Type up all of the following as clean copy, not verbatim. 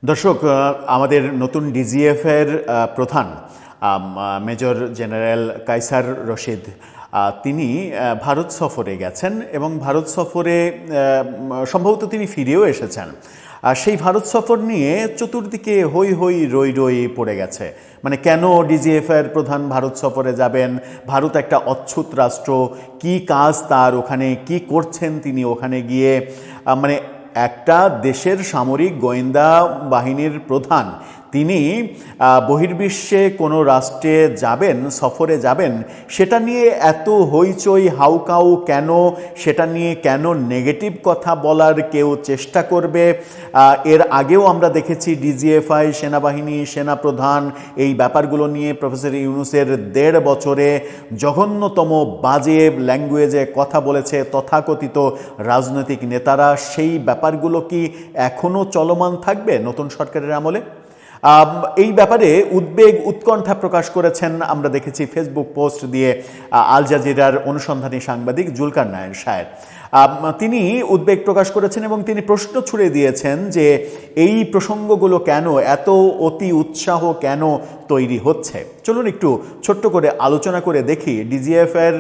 দর্শক, আমাদের নতুন ডিজিএফ এর প্রধান মেজর জেনারেল কায়সার রশিদ তিনি ভারত সফরে গেছেন এবং ভারত সফরে সম্ভবত তিনি ফিরেও এসেছেন। সেই ভারত সফর নিয়ে চতুর্দিকে হই হই রই রই পড়ে গেছে। মানে কেন ডিজিএফ এর প্রধান ভারত সফরে যাবেন, ভারত একটা অচ্ছুত রাষ্ট্র, কি কাজ তার ওখানে, কি করছেন তিনি ওখানে গিয়ে। মানে একটা দেশের সামরিক গোয়েন্দা বাহিনীর প্রধান তিনি বহির্বিশ্বে কোনো রাষ্ট্রে যাবেন, সফরে যাবেন, সেটা নিয়ে এত হইচই হাউকাউ কেন, সেটা নিয়ে কেন নেগেটিভ কথা বলার কেউ চেষ্টা করবে। এর আগেও আমরা দেখেছি ডিজিএফআই, সেনাবাহিনী, সেনাপ্রধান এই ব্যাপারগুলো নিয়ে প্রফেসর ইউনূসের ১.৫ বছরে জঘন্যতম বাজে ল্যাঙ্গুয়েজে কথা বলেছে তথাকথিত রাজনৈতিক নেতারা। সেই ব্যাপারগুলো কি এখনও চলমান থাকবে নতুন সরকারের আমলে? এই ব্যাপারে উদ্বেগ উৎকণ্ঠা প্রকাশ করেছেন আমরা দেখেছি ফেসবুক পোস্ট দিয়ে আল জাজিরার অনুসন্ধানী সাংবাদিক জুলকারনাইন শাহের। তিনি উদ্বেগ প্রকাশ করেছেন এবং তিনি প্রশ্ন ছুড়ে দিয়েছেন যে এই প্রসঙ্গগুলো কেন, এত অতি উৎসাহ কেন তৈরি হচ্ছে। চলুন একটু ছোট্ট করে আলোচনা করে দেখি ডিজিএফ এর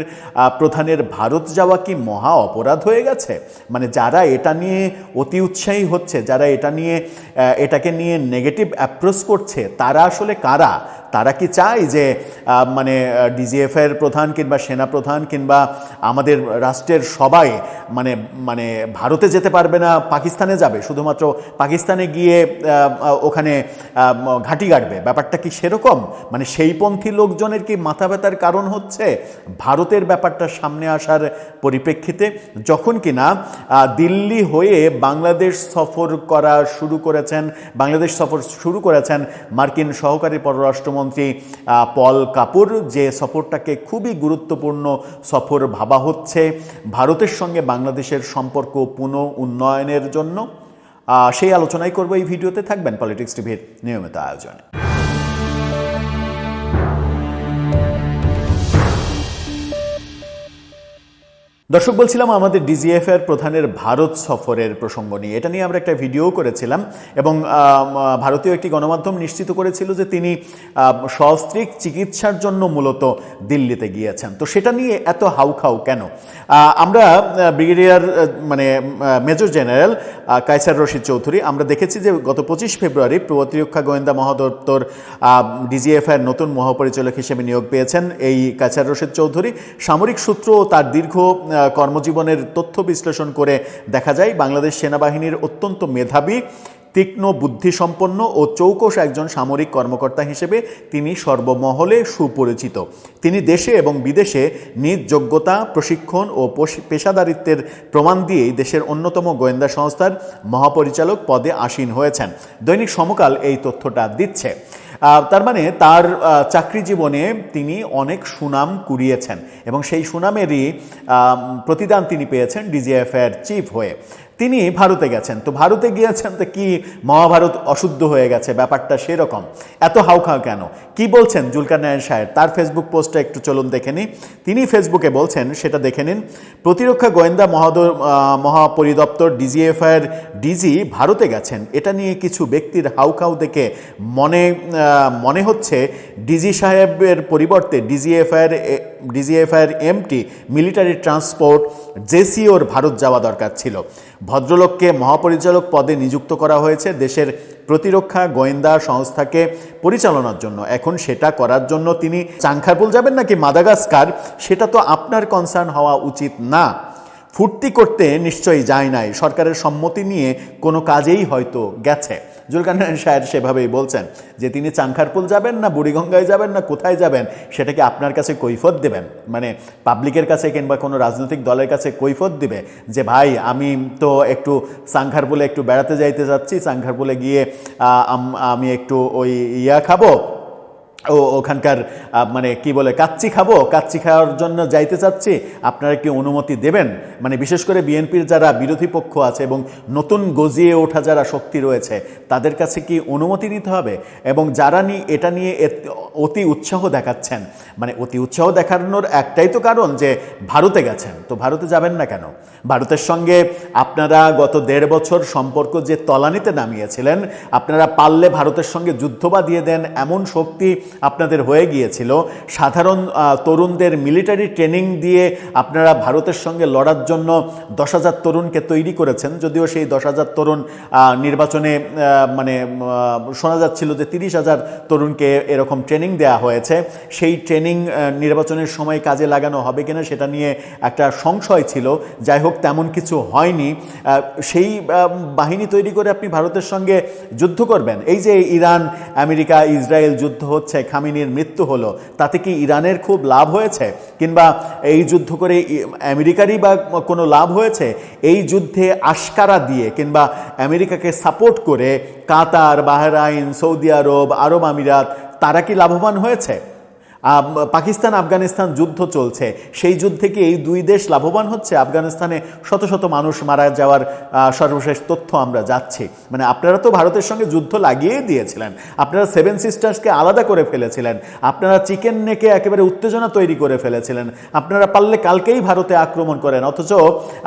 প্রধানের ভারত যাওয়া কি মহা অপরাধ হয়ে গেছে? মানে যারা এটা নিয়ে অতি উৎসাহী হচ্ছে, যারা এটাকে নিয়ে নেগেটিভ অ্যাপ্রোচ করছে, তারা আসলে কারা? তারা কি চায় যে মানে ডিজিএফ এর প্রধান কিংবা সেনাপ্রধান কিংবা আমাদের রাষ্ট্রের সবাই মানে ভারতে যেতে পারবে না, পাকিস্তানে যাবে, শুধুমাত্র পাকিস্তানে গিয়ে ওখানে ঘাঁটি গাড়বে? ব্যাপারটা কি সেরকম? মানে সেইপন্থী লোকজনের কি মাথা ব্যথার কারণ হচ্ছে ভারতের ব্যাপারটা সামনে আসার পরিপ্রেক্ষিতে, যখন কিনা দিল্লি হয়ে বাংলাদেশ সফর শুরু করেছেন মার্কিন সহকারী পররাষ্ট্রমন্ত্রী পল কাপুর, যে সফরটাকে খুবই গুরুত্বপূর্ণ সফর ভাবা হচ্ছে ভারতের সঙ্গে বাংলাদেশের সম্পর্ক পুনঃ উন্নয়নের জন্য। সেই আলোচনাই করব এই ভিডিওতে। থাকবেন পলিটিক্স টিভির নিয়মিত আয়োজনে। দর্শক, বলছিলাম আমাদের ডিজিএফ এর প্রধানের ভারত সফরের প্রসঙ্গ নিয়ে। এটা নিয়ে আমরা একটা ভিডিও করেছিলাম এবং ভারতীয় একটি গণমাধ্যম নিশ্চিত করেছিল যে তিনি সস্ত্রীক চিকিৎসার জন্য মূলত দিল্লিতে গিয়েছেন। তো সেটা নিয়ে এত হাউখাউ কেন? আমরা brigadier major general Kaiser Rashid Chowdhury, আমরা দেখেছি যে গত 25 ফেব্রুয়ারি প্রতিরক্ষা গোয়েন্দা মহাদপ্তর ডিজিএফ এর নতুন মহাপরিচালক হিসেবে নিয়োগ পেয়েছেন এই কায়সার রশিদ চৌধুরী। সামরিক সূত্র ও তার দীর্ঘ কর্মজীবনের তথ্য বিশ্লেষণ করে দেখা যায় বাংলাদেশ সেনাবাহিনীর অত্যন্ত মেধাবী, তীক্ষ্ণ বুদ্ধিসম্পন্ন ও চৌকস একজন সামরিক কর্মকর্তা হিসেবে তিনি সর্বমহলে সুপরিচিত। তিনি দেশে এবং বিদেশে নিজ যোগ্যতা, প্রশিক্ষণ ও পেশাদারিত্বের প্রমাণ দিয়েই দেশের অন্যতম গোয়েন্দা সংস্থার মহাপরিচালক পদে আসীন হয়েছেন। দৈনিক সমকাল এই তথ্যটা দিচ্ছে। তার মানে তার চাকরি জীবনে তিনি অনেক সুনাম কুড়িয়েছেন এবং সেই সুনামেরই প্রতিদান তিনি পেয়েছেন ডিজিএফ এর চিফ হয়ে। তিনি ভারতে গেছেন। তো ভারতে গিয়েছেন তো কি মহাভারত অশুদ্ধ হয়ে গেছে, ব্যাপারটা সেরকম? এত হাউখাউ কেন? কি বলছেন জুলকারনাইন শাহের? তার ফেসবুক পোস্টটা একটু চলুন দেখে নিই। তিনি ফেসবুকে বলছেন, সেটা দেখে নিন। প্রতিরক্ষা গোয়েন্দা মহাপরিদপ্তর ডিজিএফ এর ডিজি ভারতে গেছেন, এটা নিয়ে কিছু ব্যক্তির হাউখাউ দেখে মনে হচ্ছে ডিজি সাহেবের পরিবর্তে ডিজিএফ এর এমটি মিলিটারি ট্রান্সপোর্ট জেসিওর ভারত যাওয়া দরকার ছিল। ভদ্রলোককে মহাপরিচালক পদে নিযুক্ত করা হয়েছে দেশের প্রতিরক্ষা গোয়েন্দা সংস্থাকে পরিচালনার জন্য। এখন সেটা করার জন্য তিনি চাংখারপুল যাবেন নাকি মাদাগাস্কার, সেটা তো আপনার কনসার্ন হওয়া উচিত না। ফুর্তি করতে নিশ্চয়ই যায় নাই, সরকারের সম্মতি নিয়ে কোনো কাজেই হয়তো গেছে। জুলকারনাইন শাহের সেভাবেই বলছেন যে তিনি চাংখারপুল যাবেন না বুড়িগঙ্গায় যাবেন না কোথায় যাবেন, সেটা কি আপনার কাছে কৈফত দেবেন? মানে পাবলিকের কাছে কিংবা কোনো রাজনৈতিক দলের কাছে কৈফত দিবে যে ভাই আমি তো একটু চাংখারপুলে একটু বেড়াতে যাইতে যাচ্ছি, চাংখারপুলে গিয়ে আমি একটু ওই খাবো, ওখানকার মানে কি বলে কাচ্চি খাবো, কাচ্চি খাওয়ার জন্য যাইতে চাচ্ছি, আপনারা কি অনুমতি দেবেন? মানে বিশেষ করে বিএনপির যারা বিরোধী পক্ষ আছে এবং নতুন গজিয়ে ওঠা যারা শক্তি রয়েছে তাদের কাছে কি অনুমতি নিতে হবে? এবং যারা এটা নিয়ে অতি উৎসাহ দেখাচ্ছেন, মানে অতি উৎসাহ দেখানোর একটাই তো কারণ যে ভারতে গেছেন, তো ভারতে যাবেন না কেন? ভারতের সঙ্গে আপনারা গত 1.5 বছর সম্পর্ক যে তলানিতে নামিয়েছিলেন, আপনারা পারলে ভারতের সঙ্গে যুদ্ধ বাঁধিয়ে দেন এমন শক্তি আপনাদের হয়ে গিয়েছিল। সাধারণ তরুণদের মিলিটারি ট্রেনিং দিয়ে আপনারা ভারতের সঙ্গে লড়ার জন্য 10,000 তরুণকে তৈরি করেছেন, যদিও সেই 10,000 তরুণ নির্বাচনে মানে শোনা যাচ্ছিল যে 30,000 তরুণকে এরকম ট্রেনিং দেওয়া হয়েছে। সেই ট্রেনিং নির্বাচনের সময় কাজে লাগানো হবে কিনা সেটা নিয়ে একটা সংশয় ছিল। যাই হোক, তেমন কিছু হয়নি। সেই বাহিনী তৈরি করে আপনি ভারতের সঙ্গে যুদ্ধ করবেন? এই যে ইরান, আমেরিকা, ইসরায়েল যুদ্ধ হচ্ছে, খামেনির মৃত্যু হলো, তাতে কি ইরানের খুব লাভ হয়েছে? কিংবা এই যুদ্ধ করে আমেরিকারই বা কোনো লাভ হয়েছে? এই যুদ্ধে আশকারা দিয়ে কিংবা আমেরিকাকে সাপোর্ট করে কাতার, বাহরাইন, সৌদি আরব, আরব আমিরাত তারা কি লাভবান হয়েছে? পাকিস্তান আফগানিস্তান যুদ্ধ চলছে, সেই যুদ্ধে কি এই দুই দেশ লাভবান হচ্ছে? আফগানিস্তানে শত শত মানুষ মারা যাওয়ার সর্বশেষ তথ্য আমরা যাচ্ছি। মানে আপনারা তো ভারতের সঙ্গে যুদ্ধ লাগিয়েই দিয়েছিলেন, আপনারা 7 সিস্টার্সকে আলাদা করে ফেলেছিলেন, আপনারা চিকেন নেকে একেবারে উত্তেজনা তৈরি করে ফেলেছিলেন, আপনারা পারলে কালকেই ভারতে আক্রমণ করেন। অথচ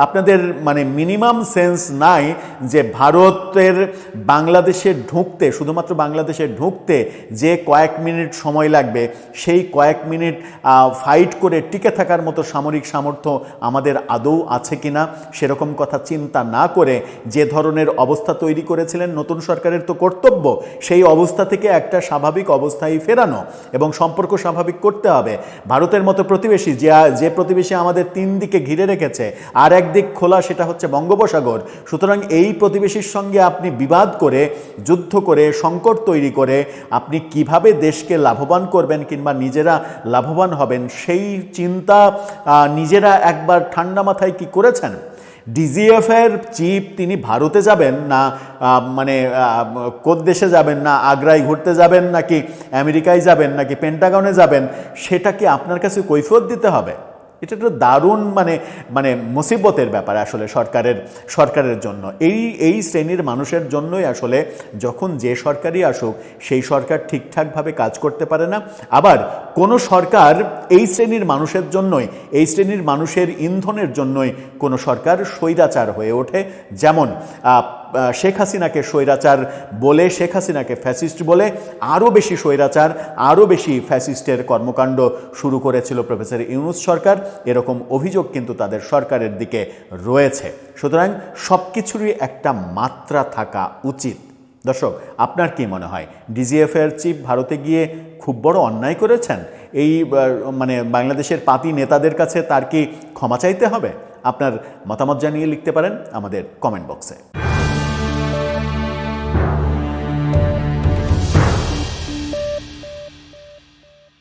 আপনাদের মানে মিনিমাম সেন্স নাই যে ভারতের বাংলাদেশে ঢুকতে, শুধুমাত্র বাংলাদেশে ঢুকতে যে কয়েক মিনিট সময় লাগবে, সেই কয়েক মিনিট ফাইট করে টিকে থাকার মতো সামরিক সামর্থ্য আমাদের আদৌ আছে কিনা সেরকম কথা চিন্তা না করে যে ধরনের অবস্থা তৈরি করেছিলেন নতুন সরকারের তো কর্তব্য সেই অবস্থা থেকে একটা স্বাভাবিক অবস্থায় ফেরানো এবং সম্পর্ক স্বাভাবিক করতে হবে। ভারতের মতো প্রতিবেশী, যে প্রতিবেশী আমাদের 3 দিকে ঘিরে রেখেছে, আর একদিক খোলা, সেটা হচ্ছে বঙ্গোপসাগর। সুতরাং এই প্রতিবেশীর সঙ্গে আপনি বিবাদ করে, যুদ্ধ করে, সংকট তৈরি করে আপনি কিভাবে দেশকে লাভবান করবেন কিংবা নিজেরা লাভবান হবেন সেই চিন্তা নিজেরা একবার ঠান্ডা মাথায় কি করেছেন? ডিজিএফ এর চিফ তিনি ভারতে যাবেন না মানে কোন দেশে যাবেন, না আগ্রায় ঘুরতে যাবেন, নাকি আমেরিকায় যাবেন, নাকি পেন্টাগনে যাবেন, সেটা কি আপনার কাছে কৈফিয়ত দিতে হবে? এটা একটা দারুণ মানে মুসিবতের ব্যাপার আসলে সরকারের জন্য। এই শ্রেণীর মানুষের জন্যই আসলে যখন যে সরকারই আসুক সেই সরকার ঠিকঠাকভাবে কাজ করতে পারে না। আবার কোনো সরকার এই শ্রেণীর মানুষের জন্যই, এই শ্রেণীর মানুষের ইন্ধনের জন্যই কোনো সরকার স্বৈরাচার হয়ে ওঠে। যেমন শেখ হাসিনাকে স্বৈরাচার বলে, শেখ হাসিনাকে ফ্যাসিস্ট বলে আরও বেশি স্বৈরাচার, আরও বেশি ফ্যাসিস্টের কর্মকাণ্ড শুরু করেছিল প্রফেসর ইউনূস সরকার। এরকম অভিযোগ কিন্তু তাদের সরকারের দিকে রয়েছে। সুতরাং সব কিছুরই একটা মাত্রা থাকা উচিত। দর্শক, আপনার কি মনে হয় ডিজিএফ এর চিফ ভারতে গিয়ে খুব বড় অন্যায় করেছেন? এই মানে বাংলাদেশের পাতি নেতাদের কাছে তার কি ক্ষমা চাইতে হবে? আপনার মতামত জানিয়ে লিখতে পারেন আমাদের কমেন্ট বক্সে।